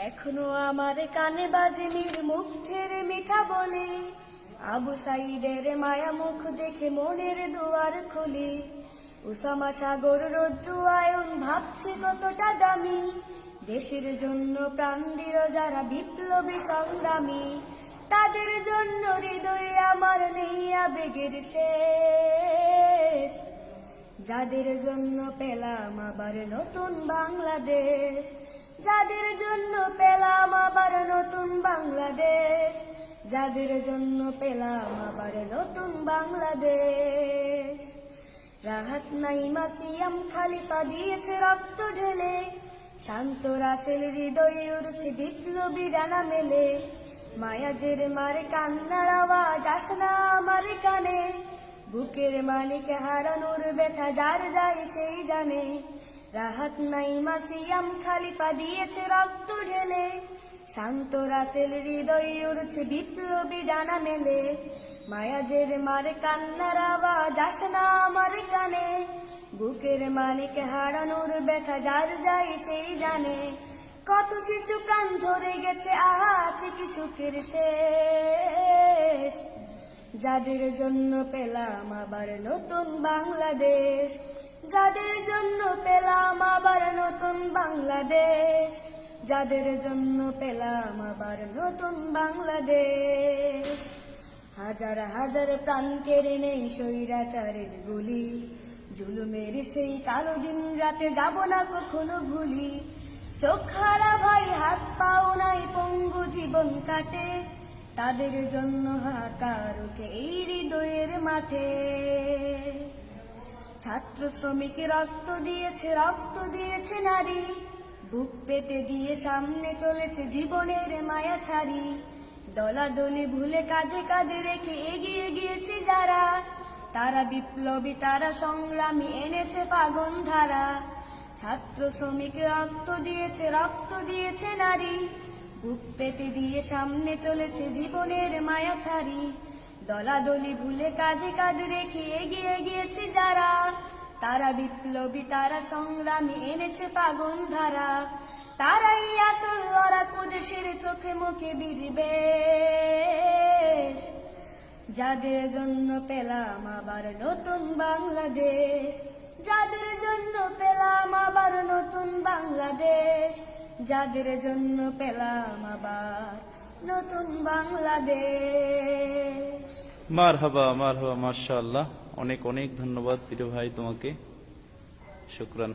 এখনো আমার কানে বাজে মীর মুগ্ধের মিঠা বলে, আবু সাইদের মায়া মুখ দেখে মনের দুয়ার খুলে। উসামা সাগর রৌদ্র আয়ন ভাবছি কতটা দামি, দেশের জন্য প্রাণ দিল যারা বিপ্লবী সংগ্রামী। তাদের জন্য হৃদয়ে আমার নেই আবেগের শেষ, যাদের জন্য পেলাম আবার নতুন বাংলাদেশ। যাদের জন্য পেলাম আবার নতুন বাংলাদেশ, যাদের জন্য পেলাম আবার নতুন বাংলাদেশ। রাহাত নাইমা সিয়াম খালিফা দিয়েছে রক্ত ঢেলে, শান্ত রাসেল হৃদয়ে উড়ছে বিপ্লবী ডানা মেলে। মায়াজের মারে কান্নার আওয়াজ আসে না আমার কানে, বুকের মানিক হারানোর ব্যথা যার যায় সেই জানে। রাহাত নাইমা সিয়াম খালিফা দিয়েছে রক্ত ঢেলে, শান্ত রাসেল হৃদয়ে উড়ছে বিপ্লবী ডানা মেলে। মায়াজের মারে কান্নার আওয়াজ আসে না আমার কানে, বুকের মানিক হারানোর ব্যথা যার যায় সেই জানে। কত শিশু প্রাণ ঝরে গেছে, আছে কি সুখের শেষ, যাদের জন্য পেলাম আবার নতুন বাংলাদেশ। যাদের জন্য পেলাম আবার নতুন বাংলাদেশ, যাদের জন্য পেলাম আবার নতুন বাংলাদেশ। হাজার হাজার প্রাণ কেড়ে নেই স্বৈরাচারের গুলি, জুলুমের সেই কালো দিন রাতে যাব না কখনো ভুলি। চোখ হারা ভাই হাত পাও নাই পঙ্গু জীবন কাটে, তাদের জন্য হাহাকার ওঠে এই হৃদয়ের মাঠে। ছাত্র শ্রমিক রক্ত দিয়েছে নারী, বুক পেতে দিয়ে সামনে চলেছে জীবনের মায়া ছাড়ি। দলাদলি ভুলে কাঁধে কাঁধে রেখে এগিয়ে গিয়েছে যারা, তারা বিপ্লবী তারা সংগ্রামী এনেছে ফাগুন ধারা। ছাত্র শ্রমিক রক্ত দিয়েছে নারী, বুক পেতে দিয়ে সামনে চলেছে জীবনের মায়া ছাড়ি। দলাদলি ভুলে কাঁধে কাঁধে রেখে এগিয়ে গিয়েছে যারা, তারা বিপ্লবী তারা সংগ্রামী এনেছে ফাগুন ধারা। তারাই আসল লড়াকু দেশের চোখে মুখে বিদ্বেষ, যাদের জন্য পেলাম আবার নতুন বাংলাদেশ। যাদের জন্য পেলাম আবার নতুন বাংলাদেশ, যাদের জন্য পেলাম আবার নতুন বাংলাদেশ। মারহাবা মারহাবা, মাশাআল্লাহ। অনেক অনেক ধন্যবাদ প্রিয় ভাই তোমাকে, শুকরান।